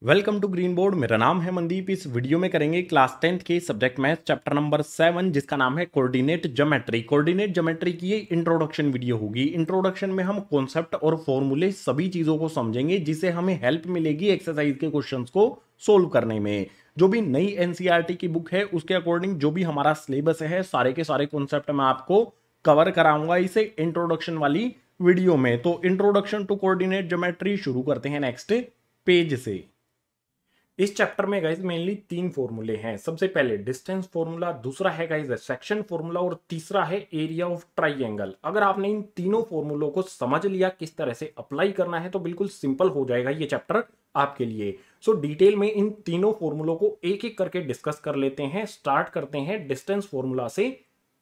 Welcome to green board. मेरा नाम है मनदीप। इस वीडियो में करेंगे क्लास 10th के सब्जेक्ट मैथ चैप्टर नंबर 7 जिसका नाम है कोऑर्डिनेट ज्योमेट्री। कोऑर्डिनेट ज्योमेट्री की ये इंट्रोडक्शन वीडियो होगी। इंट्रोडक्शन में हम कॉन्सेप्ट और फॉर्मूले सभी चीजों को समझेंगे जिससे हमें हेल्प मिलेगी एक्सरसाइज के क्वेश्चंस को सोल्व करने में। जो भी नई एनसीईआरटी की बुक है उसके अकॉर्डिंग जो भी हमारा सिलेबस है सारे के सारे कॉन्सेप्ट मैं आपको कवर कराऊंगा इसे इंट्रोडक्शन वाली वीडियो में। तो इंट्रोडक्शन टू कोऑर्डिनेट ज्योमेट्री शुरू करते हैं नेक्स्ट पेज से। इस चैप्टर में गाइज मेनली 3 फॉर्मूले हैं। सबसे पहले डिस्टेंस फॉर्मूला, दूसरा है गाइज सेक्शन फॉर्मूला और तीसरा है एरिया ऑफ ट्राइंगल। अगर आपने इन तीनों फॉर्मूलों को समझ लिया किस तरह से अप्लाई करना है तो बिल्कुल सिंपल हो जाएगा ये चैप्टर आपके लिए। सो डिटेल में इन तीनों फॉर्मूलों को एक एक करके डिस्कस कर लेते हैं। स्टार्ट करते हैं डिस्टेंस फॉर्मूला से।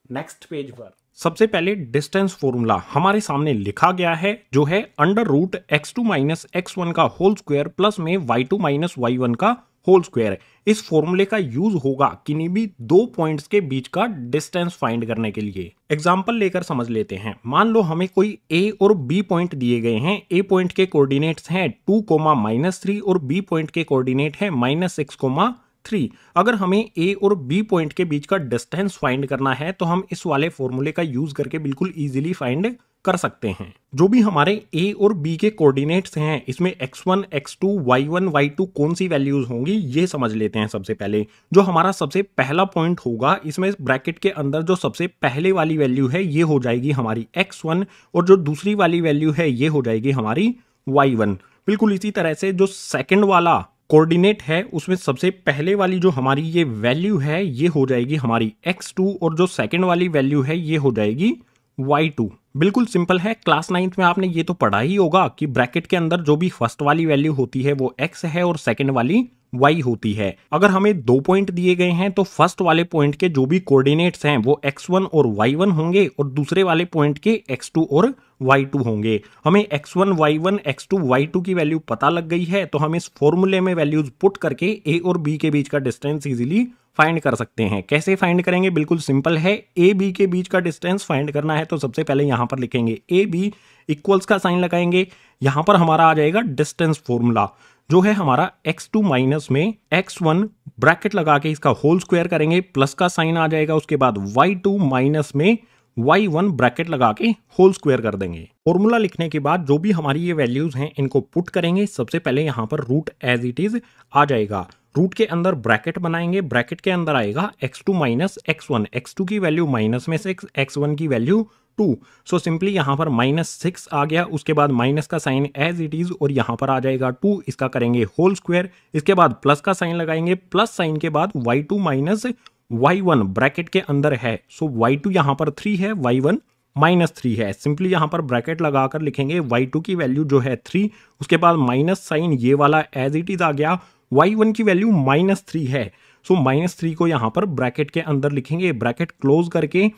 नेक्स्ट पेज पर सबसे पहले डिस्टेंस फॉर्मूला हमारे सामने लिखा गया है जो है under root x2 minus x1 का होल स्क्वायर प्लस में y2 माइनस y1 का होल स्क्वायर। इस फॉर्मूले का यूज होगा किन्हीं भी दो पॉइंट्स के बीच का डिस्टेंस फाइंड करने के लिए। एग्जांपल लेकर समझ लेते हैं। मान लो हमें कोई a और b पॉइंट दिए गए हैं। a पॉइंट के कोऑर्डिनेट्स हैं 2, -3 और b पॉइंट के कोऑर्डिनेट है -6, 3। अगर हमें A और B पॉइंट के बीच का डिस्टेंस फाइंड करना है तो हम इस वाले फॉर्मूले का यूज करके बिल्कुल इजीली फाइंड कर सकते हैं। जो भी हमारे A और B के कोऑर्डिनेट्स हैं इसमें x1, x2, y1, y2 कौन सी वैल्यूज होंगी ये समझ लेते हैं। सबसे पहले जो हमारा सबसे पहला पॉइंट होगा इसमें ब्रैकेट के अंदर जो सबसे पहले वाली वैल्यू है ये हो जाएगी हमारी x1 और जो दूसरी वाली वैल्यू है ये हो जाएगी हमारी y1। बिल्कुल इसी तरह से जो सेकंड वाला कोऑर्डिनेट है उसमें सबसे पहले वाली जो हमारी ये वैल्यू है ये हो जाएगी हमारी x2 और जो सेकंड वाली वैल्यू है ये हो जाएगी y2। बिल्कुल सिंपल है। क्लास 9th में आपने ये तो पढ़ा ही होगा कि ब्रैकेट के अंदर जो भी फर्स्ट वाली वैल्यू होती है वो x है और सेकंड वाली y होती है। अगर हमें 2 पॉइंट दिए गए हैं तो फर्स्ट वाले पॉइंट के जो भी कोऑर्डिनेट्स हैं वो x1 और y1 होंगे और दूसरे वाले पॉइंट के x2 और y2 होंगे। हमें x1, y1, x2, y2 की वैल्यू पता लग गई है तो हम इस फॉर्मूले में वैल्यूज पुट करके a और b के बीच का डिस्टेंस इजीली फाइंड कर सकते हैं। कैसे फाइंड करेंगे? बिल्कुल सिंपल है। ए बी के बीच का डिस्टेंस फाइंड करना है तो सबसे पहले यहां पर लिखेंगे ए बी, इक्वल्स का साइन लगाएंगे। यहां पर हमारा आ जाएगा डिस्टेंस फॉर्मूला जो है हमारा x2 माइनस में x1 ब्रैकेट लगा के इसका होल स्क्वायर करेंगे, प्लस का साइन आ जाएगा। उसके बाद y2 माइनस में y1 ब्रैकेट लगा के होल स्क्वायर कर देंगे। फॉर्मूला लिखने के बाद जो भी हमारी ये वैल्यूज हैं इनको पुट करेंगे। सबसे पहले यहां पर रूट एज इट इज आ जाएगा। रूट के अंदर ब्रैकेट बनाएंगे। ब्रैकेट के अंदर आएगा x2 माइनस x1। x2 की वैल्यू -6, x1 की वैल्यू 2। सो सिंपली यहां पर -6 आ गया। उसके बाद माइनस का साइन एज इट इज और यहां पर आ जाएगा 2। इसका करेंगे होल स्क्वायर। इसके बाद प्लस का साइन लगाएंगे। प्लस साइन के बाद y2 माइनस y1 ब्रैकेट के अंदर है। सो y2 यहां पर 3 है, y1 -3 है। सिंपली यहां पर ब्रैकेट लगाकर लिखेंगे y2 की वैल्यू जो है 3। उसके बाद माइनस साइन ये वाला एज इट इज आ गया। y1 की वैल्यू -3 है। सो -3 को यहां पर ब्रैकेट के अंदर लिखेंगे, ब्रैकेट क्लोज करके।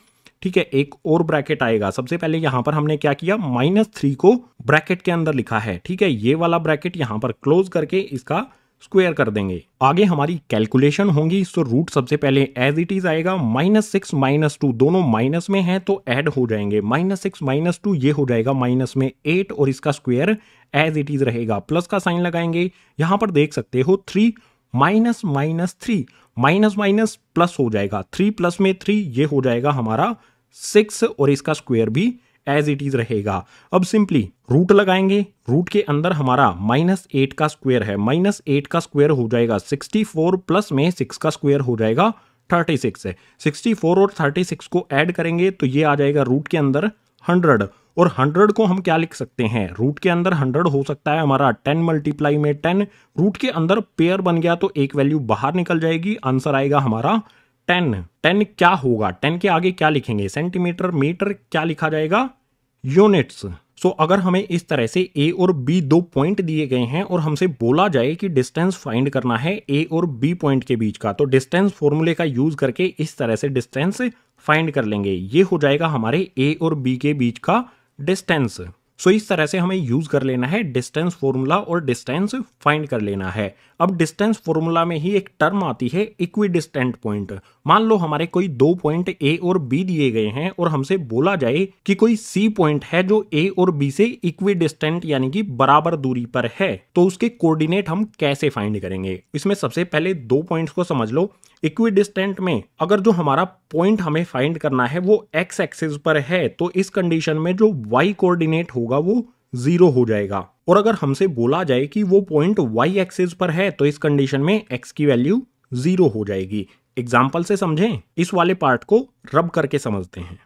ठीक है, एक और ब्रैकेट आएगा। सबसे पहले यहां पर हमने क्या किया, -3 को ब्रैकेट के अंदर लिखा है। ठीक है, ये वाला ब्रैकेट यहां पर क्लोज करके इसका स्क्वायर कर देंगे। आगे हमारी कैलकुलेशन होंगी। सो रूट सबसे पहले एज इट इज आएगा। -6 -2 दोनों माइनस में है तो ऐड हो जाएंगे। -6 -2 ये हो जाएगा माइनस में 8 और इसका स्क्वायर एज इट इज रहेगा। प्लस का साइन लगाएंगे। यहां पर देख सकते हो 3 माइनस -3 माइनस माइनस प्लस हो जाएगा। 3 प्लस में 3 ये हो जाएगा हमारा 6 और इसका स्क्वायर भी एज इट इज रहेगा। अब सिंपली रूट लगाएंगे। रूट के अंदर हमारा -8 का स्क्वायर है। -8 का स्क्वायर हो जाएगा 64 प्लस में 6 का स्क्वायर हो जाएगा 36 है। 64 और 36 को ऐड करेंगे तो ये आ जाएगा रूट के अंदर 100। और 100 को हम क्या लिख सकते हैं? रूट के अंदर 100 हो सकता है हमारा 10 मल्टीप्लाई में 10। रूट के अंदर पेयर बन गया तो एक वैल्यू बाहर निकल जाएगी। आंसर आएगा हमारा 10। 10 क्या होगा? 10 के आगे क्या लिखेंगे? सेंटीमीटर, मीटर, क्या लिखा जाएगा? यूनिट्स। सो अगर हमें इस तरह से ए और बी 2 पॉइंट दिए गए हैं और हमसे बोला जाए कि डिस्टेंस फाइंड करना है ए और बी पॉइंट के बीच का, तो डिस्टेंस फॉर्मूले का यूज करके इस तरह से डिस्टेंस फाइंड कर लेंगे। ये हो जाएगा हमारे ए और बी के बीच का डिस्टेंस। सो इस तरह से हमें यूज कर लेना है डिस्टेंस फॉर्मूला और डिस्टेंस फाइंड कर लेना है। अब डिस्टेंस फॉर्मूला में ही एक टर्म आती है इक्विडिस्टेंट पॉइंट। मान लो हमारे कोई दो पॉइंट ए और बी दिए गए हैं और हमसे बोला जाए कि कोई सी पॉइंट है जो ए और बी से इक्विडिस्टेंट यानी कि बराबर दूरी पर है, तो उसके कोऑर्डिनेट हम कैसे फाइंड करेंगे। इसमें सबसे पहले दो पॉइंट्स को समझ लो। इक्विडिस्टेंट में अगर जो हमारा पॉइंट हमें फाइंड करना है वो एक्स एक्सिस पर है, तो इस कंडीशन में जो वाई कोऑर्डिनेट होगा वो 0 हो जाएगा। और अगर हमसे बोला जाए कि वो पॉइंट वाई एक्सिस पर है, तो इस कंडीशन में एक्स की वैल्यू 0 हो जाएगी। एग्जाम्पल से समझें, इस वाले पार्ट को रब करके समझते हैं।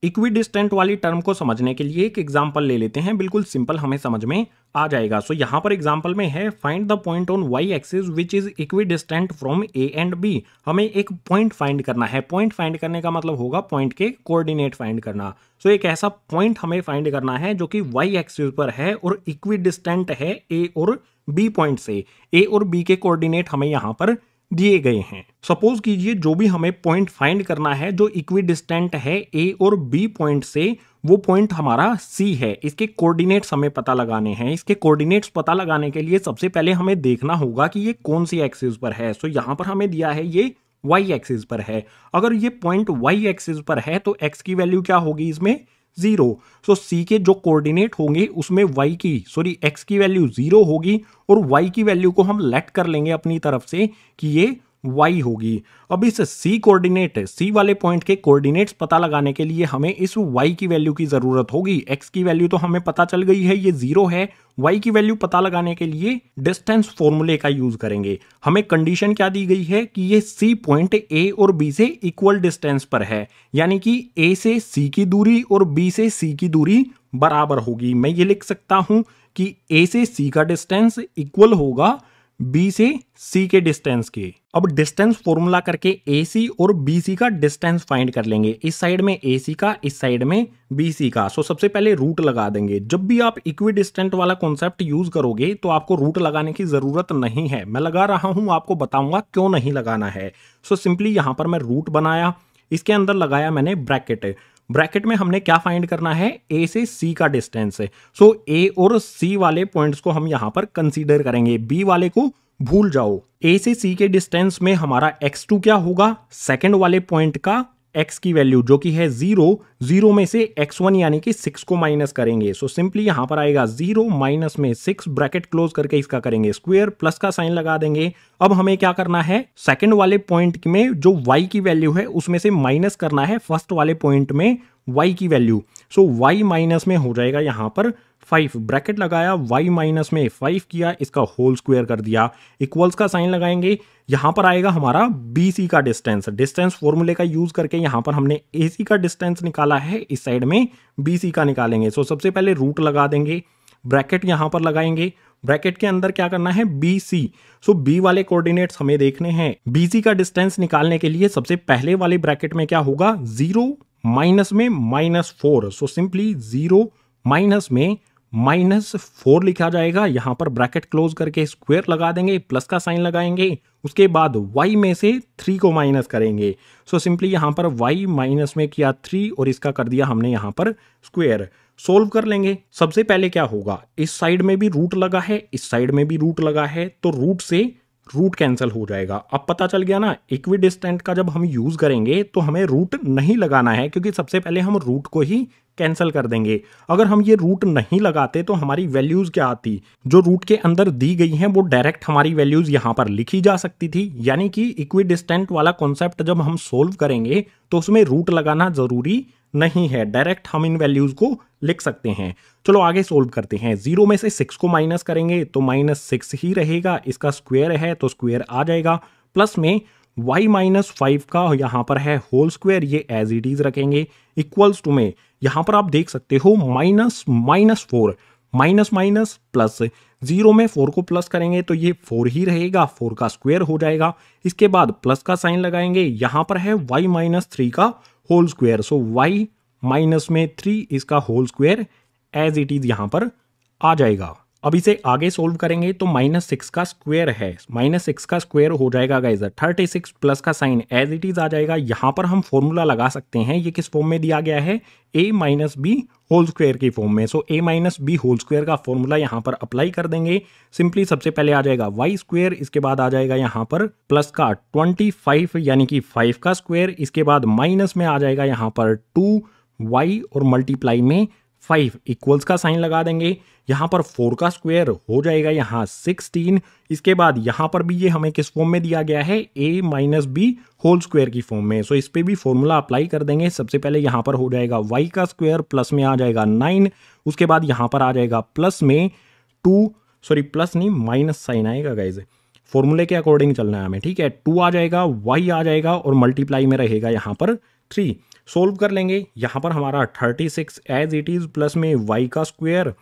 इक्विडिस्टेंट वाली टर्म को समझने के लिए एक एग्जांपल ले लेते हैं, बिल्कुल सिंपल, हमें समझ में आ जाएगा। सो यहां पर एग्जांपल में है find the point on y axis which is equidistant from A and B. हमें एक पॉइंट फाइंड करना है। पॉइंट फाइंड करने का मतलब होगा पॉइंट के कोऑर्डिनेट फाइंड करना। सो एक ऐसा पॉइंट हमें फाइंड करना है जो कि वाई एक्सिस पर है और इक्विडिस्टेंट है ए और बी पॉइंट से। ए और बी के कोऑर्डिनेट हमें यहां पर दिए गए हैं। सपोज कीजिए जो भी हमें पॉइंट फाइंड करना है जो इक्विडिस्टेंट है ए और बी पॉइंट से, वो पॉइंट हमारा सी है। इसके कोऑर्डिनेट्स हमें पता लगाने हैं। इसके कोऑर्डिनेट्स पता लगाने के लिए सबसे पहले हमें देखना होगा कि ये कौन सी एक्सिस पर है। सो यहां पर हमें दिया है ये वाई एक्सिस पर है। अगर ये पॉइंट वाई एक्सिस पर है तो एक्स की वैल्यू क्या होगी इसमें 0। सो सी के जो कोऑर्डिनेट होंगे उसमें एक्स की वैल्यू 0 होगी और वाई की वैल्यू को हम लेट कर लेंगे अपनी तरफ से कि ये y होगी। अब इस सी कोऑर्डिनेट, सी वाले पॉइंट के कोऑर्डिनेट्स पता लगाने के लिए हमें इस y की वैल्यू की जरूरत होगी। x की वैल्यू तो हमें पता चल गई है, ये 0 है। y की वैल्यू पता लगाने के लिए डिस्टेंस फॉर्मूले का यूज करेंगे। हमें कंडीशन क्या दी गई है कि ये सी पॉइंट a और b से इक्वल डिस्टेंस पर है, यानी कि a से c की दूरी और b से c की दूरी बराबर होगी। मैं ये लिख सकता हूं कि a से c का डिस्टेंस इक्वल होगा बी से सी के डिस्टेंस के। अब डिस्टेंस फॉर्मूला करके AC और BC का डिस्टेंस फाइंड कर लेंगे। इस साइड में AC का, इस साइड में BC का। सो सबसे पहले रूट लगा देंगे। जब भी आप इक्विडिस्टेंट वाला कॉन्सेप्ट यूज करोगे तो आपको रूट लगाने की जरूरत नहीं है। मैं लगा रहा हूं, आपको बताऊंगा क्यों नहीं लगाना है। सो सिंपली यहां पर मैं रूट बनाया, इसके अंदर लगाया मैंने ब्रैकेट। ब्रैकेट में हमने क्या फाइंड करना है, ए से सी का डिस्टेंस है। सो ए और सी वाले पॉइंट्स को हम यहां पर कंसीडर करेंगे, बी वाले को भूल जाओ। ए से सी के डिस्टेंस में हमारा x2 क्या होगा, सेकंड वाले पॉइंट का x की वैल्यू जो कि है 0 में से x1 यानी कि 6 को माइनस करेंगे। सो सिंपली यहां पर आएगा 0 माइनस में 6, ब्रैकेट क्लोज करके इसका करेंगे स्क्वायर, प्लस का साइन लगा देंगे। अब हमें क्या करना है, सेकंड वाले पॉइंट में जो y की वैल्यू है उसमें से माइनस करना है फर्स्ट वाले पॉइंट में y की वैल्यू। सो y माइनस में हो जाएगा यहां पर 5, ब्रैकेट लगाया, y माइनस में 5 किया, इसका होल स्क्वायर कर दिया, इक्वल्स का साइन लगाएंगे। यहां पर आएगा हमारा BC का डिस्टेंस। डिस्टेंस फॉर्मूले का यूज करके यहां पर हमने AC का डिस्टेंस निकाला है, इस साइड में BC का निकालेंगे। सो सबसे पहले रूट लगा देंगे, ब्रैकेट यहां पर लगाएंगे, ब्रैकेट के अंदर क्या करना है BC। सो B वाले कोऑर्डिनेट्स हमें देखने हैं। BC का डिस्टेंस निकालने के लिए सबसे पहले वाले ब्रैकेट में क्या होगा, 0 माइनस में -4। सो सिंपली 0 माइनस में -4 लिखा जाएगा। यहां पर ब्रैकेट क्लोज करके स्क्वायर लगा देंगे, प्लस का साइन लगाएंगे, उसके बाद y में से 3 को माइनस करेंगे। सो सिंपली यहां पर y माइनस में किया 3 और इसका कर दिया हमने यहां पर स्क्वायर। सोल्व कर लेंगे। सबसे पहले क्या होगा, इस साइड में भी रूट लगा है, इस साइड में भी रूट लगा है, तो रूट से रूट कैंसिल हो जाएगा। अब पता चल गया ना, इक्विडिस्टेंट का जब हम यूज करेंगे तो हमें रूट नहीं लगाना है, क्योंकि सबसे पहले हम रूट को ही कैंसिल कर देंगे। अगर हम ये रूट नहीं लगाते तो हमारी वैल्यूज क्या आती, जो रूट के अंदर दी गई हैं वो डायरेक्ट हमारी वैल्यूज यहां पर लिखी जा सकती थी। यानी कि इक्विडिस्टेंट वाला कॉन्सेप्ट जब हम सोल्व करेंगे तो उसमें रूट लगाना जरूरी नहीं है, डायरेक्ट हम इन वैल्यूज को लिख सकते हैं। चलो आगे सोल्व करते हैं। 0 में से 6 को माइनस करेंगे तो -6 ही रहेगा, इसका स्क्वायर है तो स्क्वायर आ जाएगा, प्लस में y -5 का यहाँ पर है होल स्क्वायर, ये एज इट इज रखेंगे, इक्वल्स टू में यहाँ पर आप देख सकते हो -4 माइनस माइनस प्लस, 0 में 4 को प्लस करेंगे तो ये 4 ही रहेगा, 4 का स्क्वायर हो जाएगा। इसके बाद प्लस का साइन लगाएंगे, यहाँ पर है y -3 का whole square. So y minus में 3 इसका whole square as it is यहां पर आ जाएगा। अब इसे आगे सोल्व करेंगे तो -6 का स्क्वायर है, -6 का स्क्वायर हो जाएगा गाइज 36 प्लस का साइन एज इट इज आ जाएगा। यहाँ पर हम फॉर्मूला लगा सकते हैं, ये किस फॉर्म में दिया गया है, a minus B whole square की फॉर्म में। So a minus B whole square का फॉर्मूला यहाँ पर अप्लाई कर देंगे। सिंपली सबसे पहले आ जाएगा y स्क्वायर, इसके बाद आ जाएगा यहाँ पर प्लस का 25 यानी कि 5 का स्क्वायर, इसके बाद माइनस में आ जाएगा यहाँ पर 2y और मल्टीप्लाई में 5 इक्वल्स का साइन लगा देंगे। यहाँ पर 4 का स्क्वायर हो जाएगा यहाँ 16, इसके बाद यहाँ पर भी ये हमें किस फॉर्म में दिया गया है, a minus B whole square की फॉर्म में। सो इस पे भी फॉर्मूला अप्लाई कर देंगे। सबसे पहले यहाँ पर हो जाएगा y का स्क्वायर, प्लस में आ जाएगा 9, उसके बाद यहाँ पर आ जाएगा प्लस में 2, सॉरी प्लस नहीं माइनस साइन आएगा गाइज, फॉर्मूले के अकॉर्डिंग चलना है हमें, ठीक है। 2 आ जाएगा, y आ जाएगा और मल्टीप्लाई में रहेगा यहाँ पर 3। सोल्व कर लेंगे, यहाँ पर हमारा 36 एज इट इज, प्लस में y का स्क्वायर,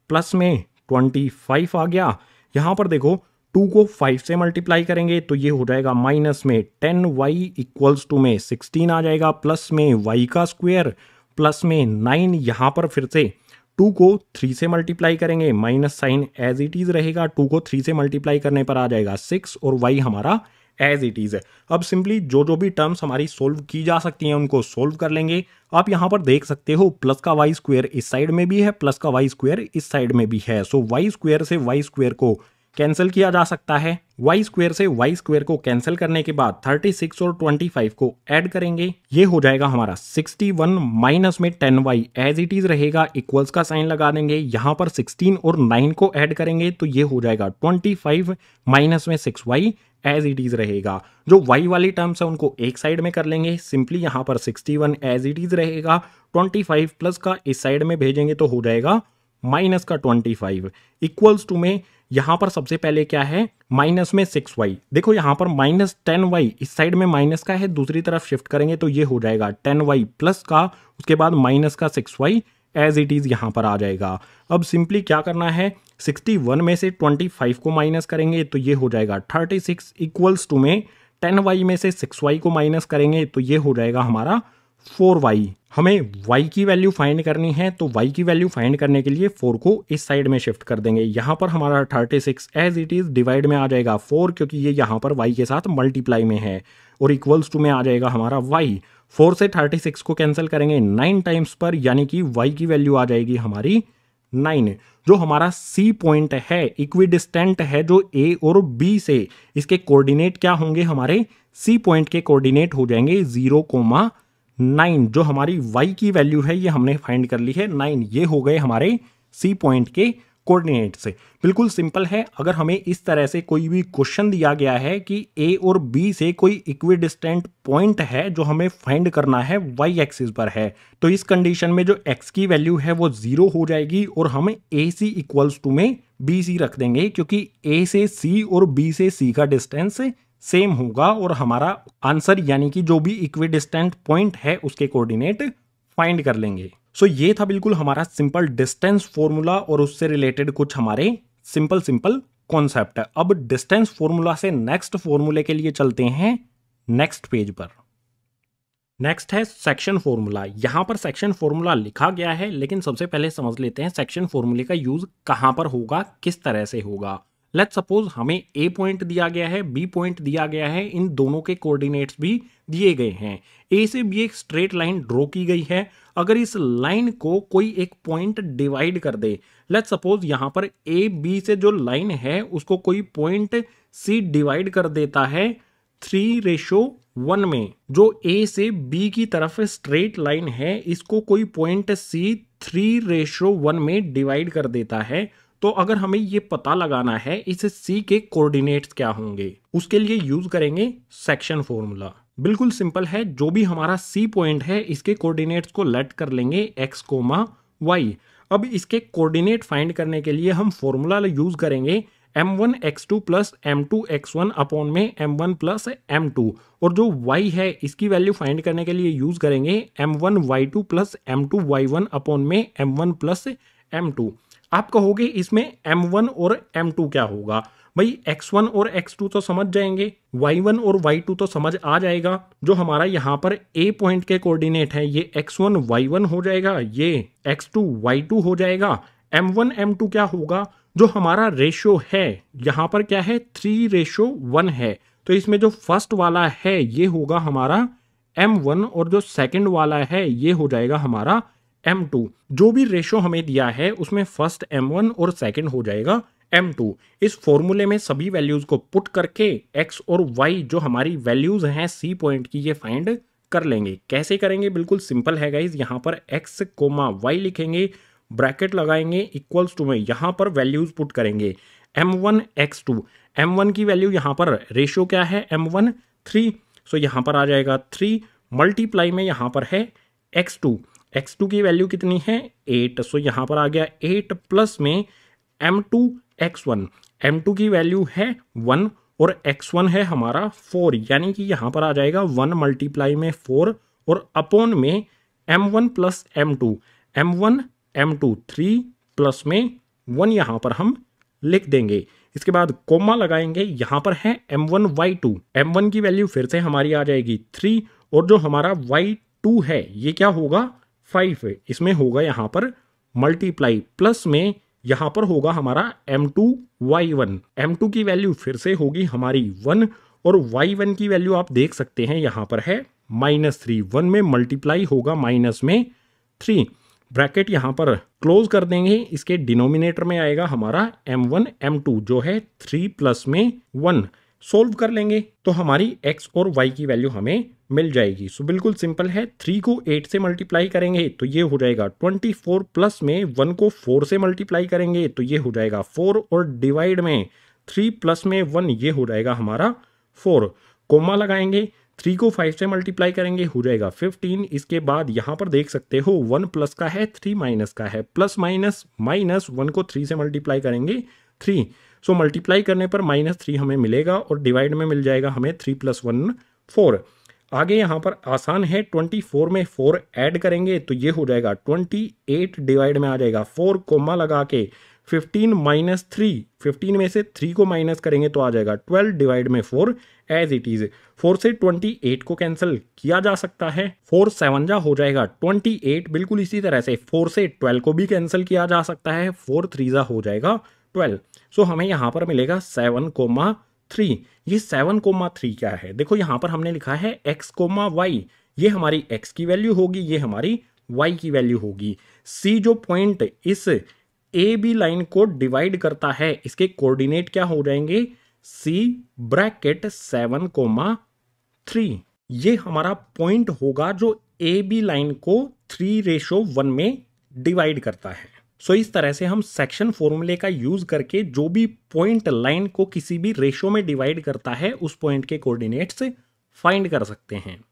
प्लस में 25 आ गया। यहाँ पर देखो 2 को 5 से मल्टीप्लाई करेंगे तो ये हो जाएगा माइनस में 10y इक्वल्स टू में 16 आ जाएगा, प्लस में y का स्क्वायर, प्लस में 9। यहाँ पर फिर से 2 को 3 से मल्टीप्लाई करेंगे, minus sign as it is रहेगा, 2 को 3 से मल्टीप्लाई करने पर आ जाएगा 6 और y हमारा एज इट इज है। अब सिंपली जो भी टर्म्स हमारी सोल्व की जा सकती हैं उनको सोल्व कर लेंगे। आप यहाँ पर देख सकते हो प्लस का वाई स्क्वायर इस साइड में भी है, प्लस का वाई स्क्वायर इस साइड में भी है। सो वाई स्क्वायर से वाई स्क्वायर को कैंसिल किया जा सकता है। वाई स्क्वायर से वाई स्क्वायर को कैंसिल करने के बाद 36 और 25 को ऐड करेंगे, ये हो जाएगा हमारा 61 माइनस में 10y एज इट इज रहेगा, इक्वल्स का साइन लगा देंगे। यहाँ पर 16 और 9 को ऐड करेंगे तो ये हो जाएगा 25 माइनस में 6y एज इट इज रहेगा। जो y वाली टर्म्स है उनको एक साइड में कर लेंगे, सिंपली यहाँ पर 61 एज इट इज रहेगा, 25 प्लस का इस साइड में भेजेंगे तो हो जाएगा माइनस का 25 इक्वल्स टू में यहाँ पर सबसे पहले क्या है, माइनस में 6y। देखो यहाँ पर माइनस 10y इस साइड में माइनस का है, दूसरी तरफ शिफ्ट करेंगे तो ये हो जाएगा 10y प्लस का, उसके बाद माइनस का 6y एज इट इज यहाँ पर आ जाएगा। अब सिंपली क्या करना है, 61 में से 25 को माइनस करेंगे तो ये हो जाएगा 36 इक्वल्स टू में 10y में से 6y को माइनस करेंगे तो ये हो जाएगा हमारा 4y। हमें y की वैल्यू फाइंड करनी है तो y की वैल्यू फाइंड करने के लिए 4 को इस साइड में शिफ्ट कर देंगे। यहाँ पर हमारा 36 एज इट इज डिवाइड में आ जाएगा 4, क्योंकि ये यहाँ पर y के साथ मल्टीप्लाई में है, और इक्वल्स टू में आ जाएगा हमारा y। 4 से 36 को कैंसिल करेंगे 9 टाइम्स पर, यानी कि y की वैल्यू आ जाएगी हमारी 9। जो हमारा C पॉइंट है इक्विडिस्टेंट है जो A और B से, इसके कोऑर्डिनेट क्या होंगे, हमारे C पॉइंट के कोऑर्डिनेट हो जाएंगे 0,9। जो हमारी y की वैल्यू है ये हमने फाइंड कर ली है 9, ये हो गए हमारे C पॉइंट के कोऑर्डिनेट से। बिल्कुल सिंपल है। अगर हमें इस तरह से कोई भी क्वेश्चन दिया गया है कि A और B से कोई इक्विडिस्टेंट पॉइंट है जो हमें फाइंड करना है y एक्सिस पर है, तो इस कंडीशन में जो x की वैल्यू है वो 0 हो जाएगी और हम AC इक्वल्स टू में BC रख देंगे, क्योंकि A से C और B से C का डिस्टेंस सेम होगा और हमारा आंसर यानी कि जो भी इक्विडिस्टेंट पॉइंट है उसके कोऑर्डिनेट फाइंड कर लेंगे। सो ये था बिल्कुल हमारा सिंपल डिस्टेंस फॉर्मूला और उससे रिलेटेड कुछ हमारे सिंपल कॉन्सेप्ट है। अब डिस्टेंस फॉर्मूला से नेक्स्ट फॉर्मूले के लिए चलते हैं नेक्स्ट पेज पर। नेक्स्ट है सेक्शन फॉर्मूला। यहां पर सेक्शन फॉर्मूला लिखा गया है, लेकिन सबसे पहले समझ लेते हैं सेक्शन फॉर्मूले का यूज कहां पर होगा, किस तरह से होगा। लेट्स सपोज हमें A पॉइंट दिया गया है, B पॉइंट दिया गया है, इन दोनों के कोऑर्डिनेट्स भी दिए गए हैं। A से B एक स्ट्रेट लाइन ड्रॉ की गई है। अगर इस लाइन को कोई एक पॉइंट डिवाइड कर दे, लेट्स सपोज यहां पर A B से जो लाइन है उसको कोई पॉइंट C डिवाइड कर देता है 3:1 में। जो A से B की तरफ स्ट्रेट लाइन है इसको कोई पॉइंट C 3:1 में डिवाइड कर देता है, तो अगर हमें ये पता लगाना है इस C के कोऑर्डिनेट्स क्या होंगे, उसके लिए यूज करेंगे सेक्शन फॉर्मूला। बिल्कुल सिंपल है। जो भी हमारा C पॉइंट है इसके कोऑर्डिनेट्स को लेट कर लेंगे x, y। अब इसके कोऑर्डिनेट फाइंड करने के लिए हम फॉर्मूला यूज करेंगे m1 x2 plus m2 x1 upon में m1 प्लस m2, और जो y है इसकी वैल्यू फाइंड करने के लिए यूज करेंगे m1 y2 plus m2 y1 upon में m1 प्लस m2। आप कहोगे इसमें m1 और m2 क्या होगा, भाई x1 और x2 तो समझ जाएंगे, y1 और y2 तो समझ आ जाएगा। जो हमारा यहाँ पर A पॉइंट के कोऑर्डिनेट है ये x1 y1 हो जाएगा, ये x2 y2 हो जाएगा। m1 m2 क्या होगा, जो हमारा रेशो है यहाँ पर क्या है 3:1 है, तो इसमें जो फर्स्ट वाला है ये होगा हमारा M1 और जो सेकंड वाला है ये हो जाएगा हमारा M2। जो भी रेशो हमें दिया है उसमें फर्स्ट M1 और सेकंड हो जाएगा M2। इस फॉर्मूले में सभी वैल्यूज को पुट करके X और Y जो हमारी वैल्यूज हैं C पॉइंट की ये फाइंड कर लेंगे। कैसे करेंगे, बिल्कुल सिंपल है गाइज। यहाँ पर X, Y लिखेंगे, ब्रैकेट लगाएंगे, इक्वल्स टू में यहाँ पर वैल्यूज पुट करेंगे M1 X2। M1 की वैल्यू यहाँ पर रेशो क्या है M1 3, सो यहाँ पर आ जाएगा 3 मल्टीप्लाई में यहाँ पर है X2 की वैल्यू कितनी है 8, सो यहाँ पर आ गया 8 प्लस में M2 X1 की वैल्यू है 1 और X1 है हमारा 4, यानी कि यहाँ पर आ जाएगा 1 मल्टीप्लाई में 4 और अपॉन में M1 plus M2 M2 3 plus में 1 यहाँ पर हम लिख देंगे। इसके बाद कोमा लगाएंगे, यहाँ पर है M1 Y2। M1 की वैल्यू फिर से हमारी आ जाएगी 3 और जो हमारा Y2 है ये क्या होगा 5, इसमें होगा यहाँ पर मल्टीप्लाई प्लस में यहाँ पर होगा हमारा M2 Y1। M2 की वैल्यू फिर से होगी हमारी 1 और Y1 की वैल्यू आप देख सकते हैं यहाँ पर है -3। 1 में मल्टीप्लाई होगा माइनस में 3, ब्रैकेट यहाँ पर क्लोज कर देंगे। इसके डिनोमिनेटर में आएगा हमारा M1 M2 जो है 3 प्लस में 1। सोल्व कर लेंगे तो हमारी X और Y की वैल्यू हमें मिल जाएगी। सो बिल्कुल सिंपल है, 3 को 8 से मल्टीप्लाई करेंगे तो ये हो जाएगा 24 प्लस में 1 को 4 से मल्टीप्लाई करेंगे तो ये हो जाएगा 4 और डिवाइड में 3 प्लस में 1 ये हो जाएगा हमारा 4। कोमा लगाएंगे, 3 को 5 से मल्टीप्लाई करेंगे हो जाएगा 15। इसके बाद यहाँ पर देख सकते हो 1 प्लस का है 3 माइनस का है, प्लस माइनस 1 को 3 से मल्टीप्लाई करेंगे 3, सो मल्टीप्लाई करने पर -3 हमें मिलेगा और डिवाइड में मिल जाएगा हमें 3 + 1 4। आगे यहाँ पर आसान है, 24 में 4 ऐड करेंगे तो ये हो जाएगा 28, डिवाइड में आ जाएगा 4, कोमा लगा के 15 - 3, 15 में से 3 को माइनस करेंगे तो आ जाएगा 12, डिवाइड में 4 एज इट इज। 4 से 28 को कैंसिल किया जा सकता है, 4 7 जा हो जाएगा 28। बिल्कुल इसी तरह से 4 से 12 को भी कैंसिल किया जा सकता है, 4 3 जा हो जाएगा 12। सो हमें यहाँ पर मिलेगा 7,3। ये 7,3 क्या है, देखो यहाँ पर हमने लिखा है x, y, ये हमारी x की वैल्यू होगी, ये हमारी y की वैल्यू होगी। C जो पॉइंट इस ए बी लाइन को डिवाइड करता है इसके कोऑर्डिनेट क्या हो जाएंगे C ब्रैकेट 7,3। ये हमारा पॉइंट होगा जो ए बी लाइन को 3:1 में डिवाइड करता है। सो इस तरह से हम सेक्शन फॉर्मूले का यूज करके जो भी पॉइंट लाइन को किसी भी रेशो में डिवाइड करता है उस पॉइंट के कोऑर्डिनेट्स फाइंड कर सकते हैं।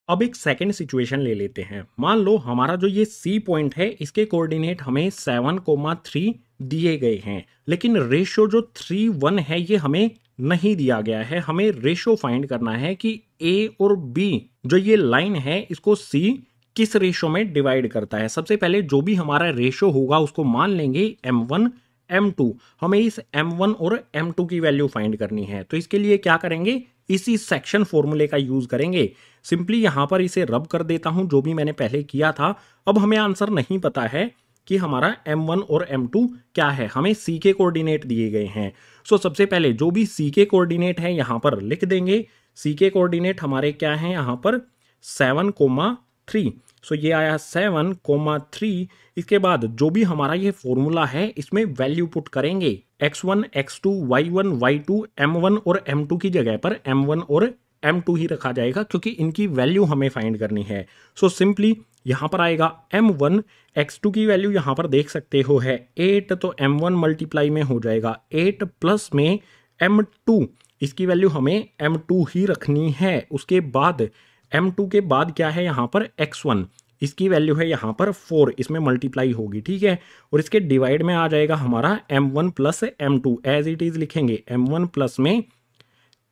अब एक सेकंड सिचुएशन ले लेते हैं। मान लो हमारा जो ये C पॉइंट है इसके कोऑर्डिनेट हमें 7,3 दिए गए हैं, लेकिन रेशो जो 3:1 है ये हमें नहीं दिया गया है। हमें रेशो फाइंड करना है कि A और B जो ये लाइन है इसको C किस रेशो में डिवाइड करता है। सबसे पहले जो भी हमारा रेशो होगा उसको मान लेंगे M1 M2। हमें इस M1 और M2 की वैल्यू फाइंड करनी है, तो इसके लिए क्या करेंगे, इसी सेक्शन फॉर्मूले का यूज करेंगे। सिंपली यहां पर इसे रब कर देता हूं जो भी मैंने पहले किया था। अब हमें आंसर नहीं पता है कि हमारा M1 और M2 क्या है, हमें C के कोऑर्डिनेट दिए गए हैं। सो सबसे पहले जो भी C के कोऑर्डिनेट है यहां पर लिख देंगे। C के कोऑर्डिनेट हमारे क्या हैं यहाँ पर 7,3। सो ये आया 7,3। इसके बाद जो भी हमारा ये फॉर्मूला है इसमें वैल्यू पुट करेंगे। x1 x2 y1 y2 m1 और m2 की जगह पर m1 और m2 ही रखा जाएगा क्योंकि इनकी वैल्यू हमें फाइंड करनी है। सो सिंपली यहाँ पर आएगा m1, x2 की वैल्यू यहाँ पर देख सकते हो है 8, तो m1 मल्टीप्लाई में हो जाएगा 8 प्लस में m2, इसकी वैल्यू हमें m2 ही रखनी है। उसके बाद M2 के बाद क्या है यहाँ पर x1, इसकी वैल्यू है यहाँ पर 4, इसमें मल्टीप्लाई होगी, ठीक है। और इसके डिवाइड में आ जाएगा हमारा m1 plus m2, as it is लिखेंगे m1 प्लस में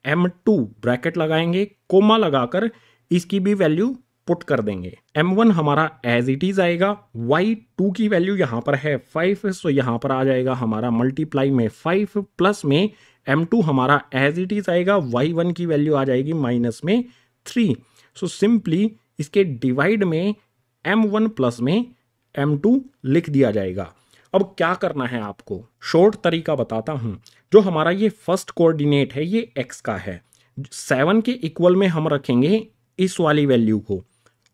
m2, ब्रैकेट लगाएंगे, कोमा लगाकर इसकी भी वैल्यू पुट कर देंगे। m1 हमारा एज इट इज आएगा, y2 की वैल्यू यहाँ पर है 5, सो यहाँ पर आ जाएगा हमारा मल्टीप्लाई में 5 प्लस में m2 हमारा एज इट इज आएगा, y1 की वैल्यू आ जाएगी माइनस में 3। सो सिंपली इसके डिवाइड में m1 प्लस में m2 लिख दिया जाएगा। अब क्या करना है आपको, शॉर्ट तरीका बताता हूं। जो हमारा ये फर्स्ट कोऑर्डिनेट है ये x का है, 7 के इक्वल में हम रखेंगे इस वाली वैल्यू को,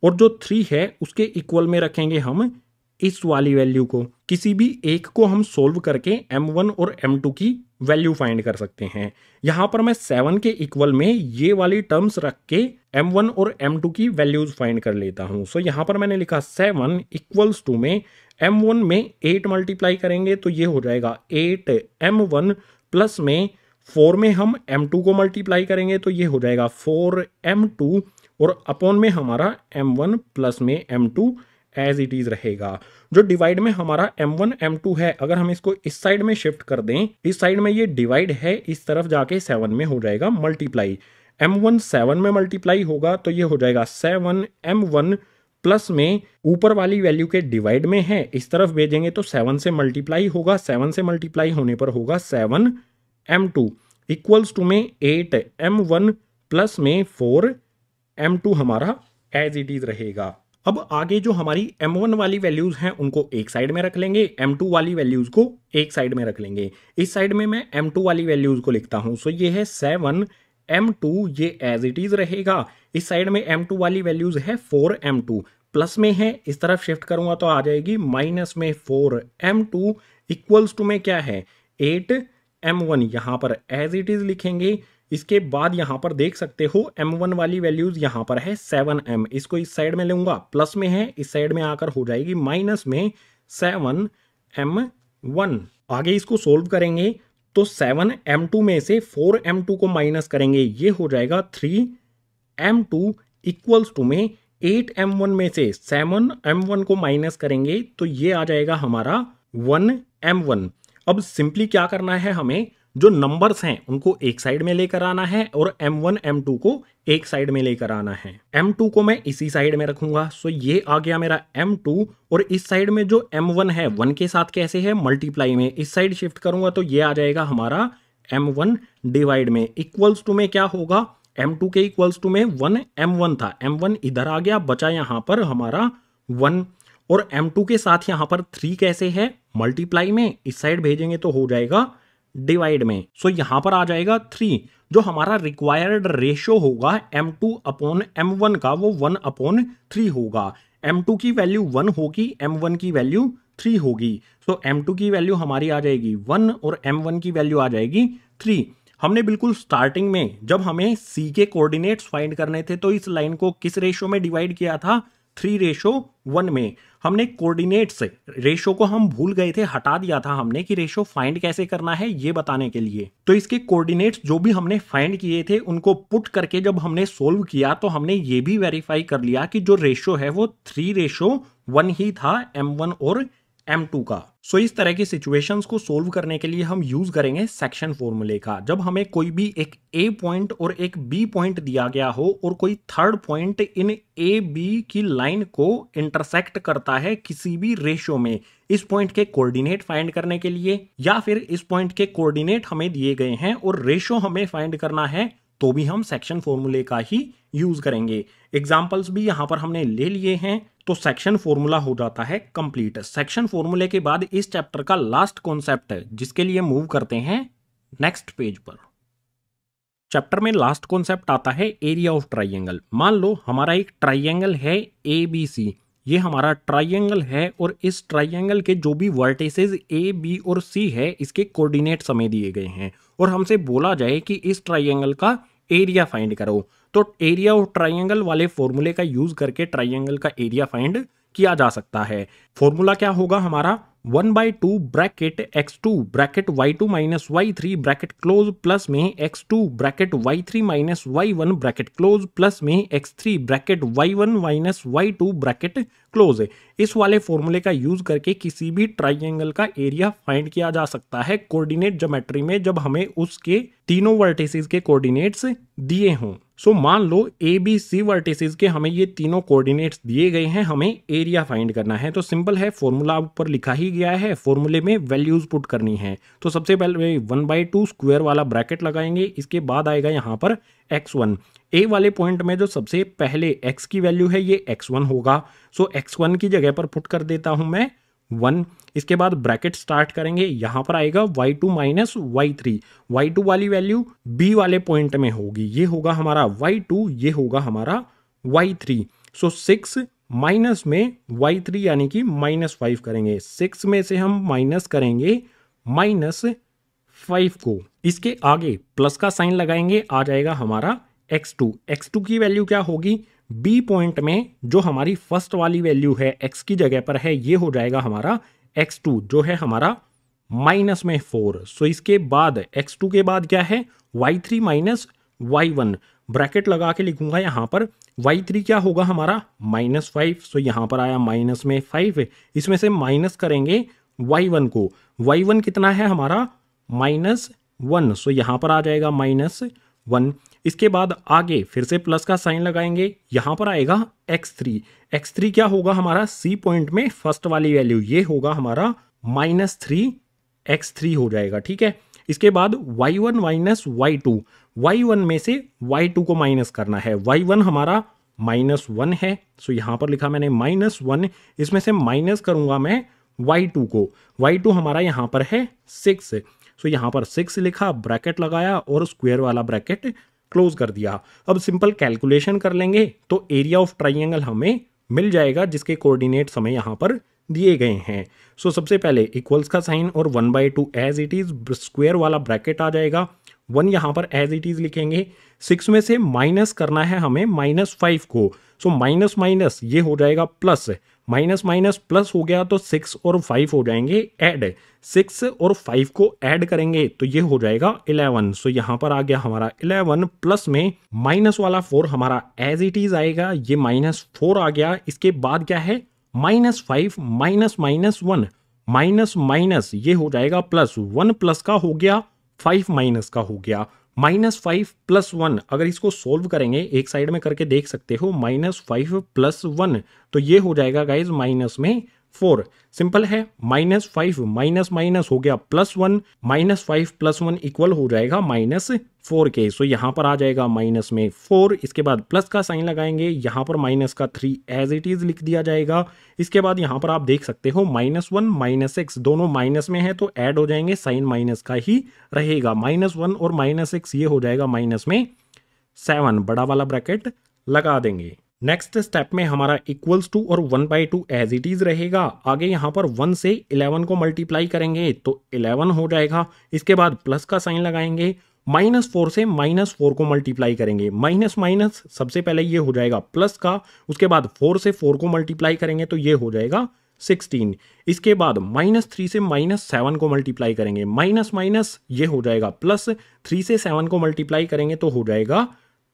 और जो 3 है उसके इक्वल में रखेंगे हम इस वाली वैल्यू को। किसी भी एक को हम सोल्व करके m1 और m2 की वैल्यू फाइंड कर सकते हैं। यहां पर मैं 7 के इक्वल में ये वाली टर्म्स रख के m1 और m2 की वैल्यूज फाइंड कर लेता हूं। सो यहां पर मैंने लिखा 7 इक्वल्स टू में m1 में 8 मल्टीप्लाई करेंगे तो ये हो जाएगा 8m1, प्लस में 4 में हम m2 को मल्टीप्लाई करेंगे तो ये हो जाएगा 4m2, और अपॉन में हमारा m1 प्लस में m2 एज इट इज रहेगा। जो डिवाइड में हमारा m1 m2 है, अगर हम इसको इस साइड में शिफ्ट कर दें, इस साइड में ये डिवाइड है, इस तरफ जाके 7 में हो जाएगा मल्टीप्लाई। m1 7 में मल्टीप्लाई होगा तो ये हो जाएगा 7m1, प्लस में ऊपर वाली वैल्यू के डिवाइड में है, इस तरफ भेजेंगे तो 7 से मल्टीप्लाई होगा, 7 से मल्टीप्लाई होने पर होगा 7m2 इक्वल्स टू में 8m1 प्लस में 4m2 हमारा एज इट इज रहेगा। अब आगे जो हमारी m1 वाली वैल्यूज हैं उनको एक साइड में रख लेंगे, m2 वाली वैल्यूज को एक साइड में रख लेंगे। इस साइड में मैं m2 वाली वैल्यूज को लिखता हूं, सो ये है 7m2, ये एज इट इज रहेगा। इस साइड में m2 वाली वैल्यूज है 4m2, प्लस में है, इस तरफ शिफ्ट करूंगा तो आ जाएगी माइनस में 4m2 इक्वल्स टू में क्या है 8m1, यहां पर एज इट इज लिखेंगे। इसके बाद यहां पर देख सकते हो m1 वाली वैल्यूज यहां पर है 7m, इसको इस साइड में लूंगा, प्लस में है, इस साइड में आकर हो जाएगी माइनस में 7m1। आगे इसको सोल्व करेंगे तो 7m2 में से 4m2 को माइनस करेंगे, ये हो जाएगा 3m2 इक्वल्स टू में 8m1 में से 7m1 को माइनस करेंगे तो ये आ जाएगा हमारा 1m1। अब सिंपली क्या करना है, हमें जो नंबर्स हैं उनको एक साइड में लेकर आना है और m1 m2 को एक साइड में लेकर आना है। m2 को मैं इसी साइड में रखूंगा, सो ये आ गया मेरा m2, और इस साइड में जो m1 है 1 के साथ कैसे है मल्टीप्लाई में, इस साइड शिफ्ट करूंगा तो ये आ जाएगा हमारा m1 डिवाइड में इक्वल्स टू में क्या होगा, m2 के इक्वल्स टू में 1m1 था, m1 इधर आ गया, बचा यहां पर हमारा 1, और m2 के साथ यहां पर 3 कैसे है मल्टीप्लाई में, इस साइड भेजेंगे तो हो जाएगा डिवाइड में। सो यहां पर आ जाएगा 3। जो हमारा रिक्वायर्ड रेशियो होगा m2 अपॉन m1 का वो 1/3 होगा। m2 की वैल्यू 1 होगी, m1 की वैल्यू 3 होगी। सो m2 की वैल्यू हमारी आ जाएगी 1 और m1 की वैल्यू आ जाएगी 3। हमने बिल्कुल स्टार्टिंग में जब हमें c के कोऑर्डिनेट्स फाइंड करने थे तो इस लाइन को किस रेशियो में डिवाइड किया था, 3:1 में। हमने कोऑर्डिनेट्स रेशो को हम भूल गए थे, हटा दिया था हमने कि रेशो फाइंड कैसे करना है ये बताने के लिए। तो इसके कोऑर्डिनेट्स जो भी हमने फाइंड किए थे उनको पुट करके जब हमने सोल्व किया तो हमने ये भी वेरीफाई कर लिया कि जो रेशो है वो 3:1 ही था m1 और m2 का। सो इस तरह की सिचुएशंस को सोल्व करने के लिए हम यूज करेंगे सेक्शन फॉर्मूले का। जब हमें कोई भी एक ए पॉइंट और एक बी पॉइंट दिया गया हो और कोई third point in A B की लाइन को इंटरसेक्ट करता है किसी भी रेशियो में, इस पॉइंट के कोऑर्डिनेट फाइंड करने के लिए, या फिर इस पॉइंट के कोऑर्डिनेट हमें दिए गए हैं और रेशियो हमें फाइंड करना है, तो भी हम सेक्शन फॉर्मूले का ही यूज करेंगे। एग्जाम्पल्स भी यहां पर हमने ले लिए हैं, तो सेक्शन फॉर्मूला हो जाता है कंप्लीट। सेक्शन फॉर्मूले के बाद इस चैप्टर का लास्ट कॉन्सेप्ट है जिसके लिए मूव करते हैं नेक्स्ट पेज पर। चैप्टर में लास्ट कॉन्सेप्ट आता है एरिया ऑफ ट्राइंगल। मान लो हमारा एक ट्राइंगल है ABC, ये हमारा ट्राइंगल है और इस ट्राइंगल के जो भी वर्टिसेस A, B और C है इसके कोऑर्डिनेट्स हमें दिए गए हैं और हमसे बोला जाए कि इस ट्राइंगल का एरिया फाइंड करो, तो एरिया ऑफ ट्राइंगल वाले फॉर्मूले का यूज करके ट्राइंगल का एरिया फाइंड किया जा सकता है। फॉर्मूला क्या होगा हमारा, 1/2 bracket x2 bracket y2 minus y3 bracket close plus में x2 bracket y3 minus y1 bracket close plus में x3 bracket y1 minus y2 bracket close. इस वाले फॉर्मूले का यूज करके किसी भी ट्राइंगल का एरिया फाइंड किया जा सकता है कोऑर्डिनेट ज्योमेट्री में, जब हमें उसके तीनों वर्टिसेस के कोऑर्डिनेट्स दिए हों। सो मान लो ABC वर्टिसेस के हमें ये तीनों कोऑर्डिनेट्स दिए गए हैं, हमें एरिया फाइंड करना है। तो सिंपल है, फॉर्मूला ऊपर लिखा ही गया है, फॉर्मूले में वैल्यूज पुट करनी है। तो सबसे पहले 1/2 स्क्वायर वाला ब्रैकेट लगाएंगे, इसके बाद आएगा यहाँ पर x1। ए वाले पॉइंट में जो सबसे पहले x की वैल्यू है ये x1 होगा, सो x1 की जगह पर पुट कर देता हूं मैं 1। इसके बाद ब्रैकेट स्टार्ट करेंगे, यहाँ पर आएगा y2 माइनस y3। y2 वाली वैल्यू b वाले पॉइंट में होगी, ये होगा हमारा y2, ये होगा हमारा y3। सो 6 माइनस में y3 यानी कि -5 करेंगे। 6 में से हम माइनस करेंगे -5 को, इसके आगे प्लस का साइन लगाएंगे, आ जाएगा हमारा x2। x2 की वैल्यू क्या होगी, b पॉइंट में जो हमारी फर्स्ट वाली वैल्यू है x की जगह पर है, ये हो जाएगा हमारा x2 जो है हमारा -4। सो इसके बाद x2 के बाद क्या है, y3 माइनस y1। ब्रैकेट लगा के लिखूंगा यहाँ पर, y3 क्या होगा हमारा -5। सो यहाँ पर आया -5, इसमें से माइनस करेंगे y1 को। y1 कितना है हमारा -1। सो यहाँ पर आ जाएगा -1। इसके बाद आगे फिर से प्लस का साइन लगाएंगे, यहाँ पर आएगा x3। x3 क्या होगा हमारा c पॉइंट में फर्स्ट वाली वैल्यू, ये होगा हमारा -3x3 हो जाएगा, ठीक है। इसके बाद y1 माइनस y2, y1 में से y2 को माइनस करना है। y1 हमारा -1 है, सो यहाँ पर लिखा मैंने -1, इसमें से माइनस करूंगा मैं y2 को। y2 हमारा यहाँ पर है 6, सो यहाँ पर 6 लिखा, ब्रैकेट लगाया और स्क्वायर वाला ब्रैकेट क्लोज कर दिया। अब सिंपल कैलकुलेशन कर लेंगे तो एरिया ऑफ ट्राइंगल हमें मिल जाएगा, जिसके कोऑर्डिनेट्स हमें यहाँ पर दिए गए हैं। सो सबसे पहले इक्वल्स का साइन और 1/2 एज इट इज, स्क्वायर वाला ब्रैकेट आ जाएगा। 1 यहाँ पर एज इट इज लिखेंगे, 6 में से माइनस करना है हमें -5 को। सो माइनस माइनस ये हो जाएगा प्लस, माइनस माइनस प्लस हो गया तो 6 और 5 हो जाएंगे ऐड। 6 और 5 को ऐड करेंगे तो ये हो जाएगा 11। सो यहाँ पर आ गया हमारा 11, प्लस में माइनस वाला 4 हमारा एज इट इज आएगा, ये -4 आ गया। इसके बाद क्या है, -5 माइनस -1, माइनस माइनस ये हो जाएगा प्लस, 1 प्लस का हो गया 5 माइनस का हो गया, -5 + 1। अगर इसको सोल्व करेंगे एक साइड में करके देख सकते हो, -5 + 1 तो ये हो जाएगा गाइज -4। सिंपल है, -5 माइनस माइनस हो गया +1, -5 + 1 इक्वल हो जाएगा -4 के। सो यहाँ पर आ जाएगा -4। इसके बाद प्लस का साइन लगाएंगे, यहाँ पर माइनस का 3 एज इट इज लिख दिया जाएगा। इसके बाद यहाँ पर आप देख सकते हो -1 -6 दोनों माइनस में है तो ऐड हो जाएंगे, साइन माइनस का ही रहेगा। -1 और -6 ये हो जाएगा -7, बड़ा वाला ब्रैकेट लगा देंगे। नेक्स्ट स्टेप में हमारा इक्वल्स टू और 1/2 एज इट इज रहेगा। आगे यहाँ पर 1 से 11 को मल्टीप्लाई करेंगे तो 11 हो जाएगा। इसके बाद प्लस का साइन लगाएंगे, -4 से -4 को मल्टीप्लाई करेंगे, माइनस माइनस सबसे पहले ये हो जाएगा प्लस का, उसके बाद 4 से 4 को मल्टीप्लाई करेंगे तो ये हो जाएगा 16। इसके बाद -3 से -7 को मल्टीप्लाई करेंगे, माइनस माइनस ये हो जाएगा प्लस, 3 से 7 को मल्टीप्लाई करेंगे तो हो जाएगा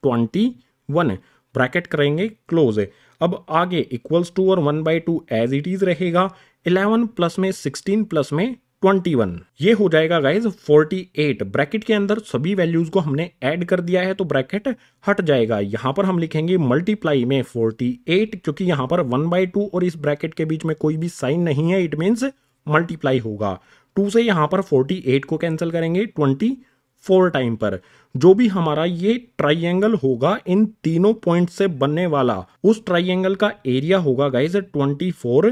21, ब्रैकेट करेंगे क्लोज। अब आगे इक्वल्स टू और 1/2 एज इट इज रहेगा। 11 प्लस में 16 प्लस में 21 ये हो जाएगा गाइज 48। ब्रैकेट के अंदर सभी वैल्यूज को हमने ऐड कर दिया है तो ब्रैकेट हट जाएगा। यहां पर हम लिखेंगे मल्टीप्लाई में 48, क्योंकि यहां पर 1/2 और इस ब्रैकेट के बीच में कोई भी साइन नहीं है, इट मीन्स मल्टीप्लाई होगा। 2 से यहां पर 48 को कैंसिल करेंगे 24 टाइम पर। जो भी हमारा ये ट्राइंगल होगा इन तीनों पॉइंट से बनने वाला, उस ट्राइंगल का एरिया होगा गाइज 24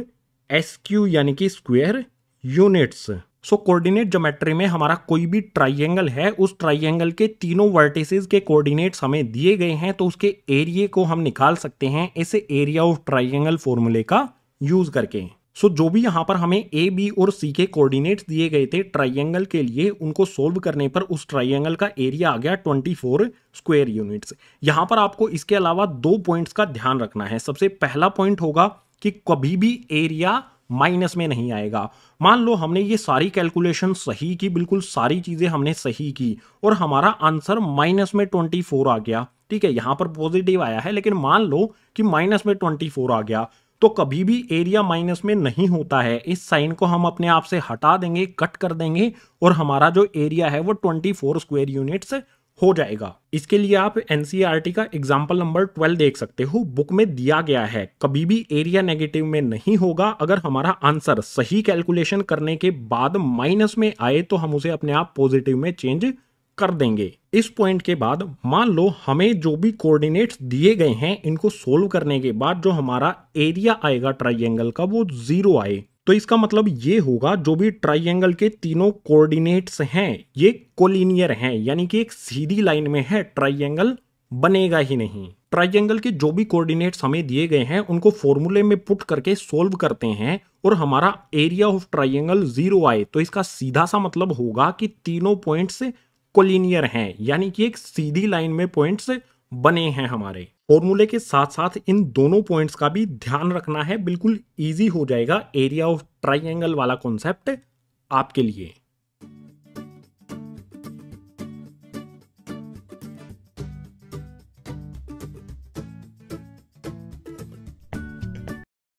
SQ यानी कि स्क्वायर यूनिट्स। सो कोऑर्डिनेट ज्योमेट्री में हमारा कोई भी ट्राइंगल है, उस ट्राइंगल के तीनों वर्टिसेस के कोऑर्डिनेट्स हमें दिए गए हैं तो उसके एरिया को हम निकाल सकते हैं इस एरिया ऑफ ट्राइंगल फॉर्मूले का यूज करके। सो जो भी यहाँ पर हमें A, B और C के कोऑर्डिनेट्स दिए गए थे ट्राइंगल के लिए, उनको सोल्व करने पर उस ट्राइंगल का एरिया आ गया 24 स्क्वायर यूनिट्स। यहाँ पर आपको इसके अलावा 2 पॉइंट्स का ध्यान रखना है। सबसे पहला पॉइंट होगा कि कभी भी एरिया माइनस में नहीं आएगा। मान लो हमने ये सारी कैलकुलेशन सही की, बिल्कुल सारी चीजें हमने सही की और हमारा आंसर माइनस में 24 आ गया, ठीक है, यहाँ पर पॉजिटिव आया है, लेकिन मान लो कि माइनस में 24 आ गया, तो कभी भी एरिया माइनस में नहीं होता है। इस साइन को हम अपने आप से हटा देंगे, कट कर देंगे और हमारा जो एरिया है वो 24 स्क्वायर यूनिट्स हो जाएगा। इसके लिए आप एनसीईआरटी का एग्जाम्पल नंबर 12 देख सकते हो, बुक में दिया गया है। कभी भी एरिया नेगेटिव में नहीं होगा। अगर हमारा आंसर सही कैलकुलेशन करने के बाद माइनस में आए तो हम उसे अपने आप पॉजिटिव में चेंज कर देंगे। इस पॉइंट के बाद मान लो हमें जो भी कोऑर्डिनेट्स दिए गए हैं इनको सोल्व करने के बाद जो हमारा एरिया आएगा ट्राइंगल का वो 0 आए, तो इसका मतलब ये होगा जो भी ट्राइंगल के तीनों कोऑर्डिनेट्स हैं ये कोलिनियर हैं, यानी कि एक सीधी लाइन में है, ट्राइंगल बनेगा ही नहीं। ट्राइंगल के जो भी कोऑर्डिनेट्स हमें दिए गए हैं उनको फॉर्मूले में पुट करके सोल्व करते हैं और हमारा एरिया ऑफ ट्राइंगल 0 आए तो इसका सीधा सा मतलब होगा कि तीनों पॉइंट्स कोलिनियर हैं, यानी कि एक सीधी लाइन में पॉइंट्स बने हैं हमारे। फॉर्मूले के साथ साथ इन दोनों पॉइंट्स का भी ध्यान रखना है, बिल्कुल इजी हो जाएगा एरिया ऑफ ट्राइंगल वाला कॉन्सेप्ट आपके लिए।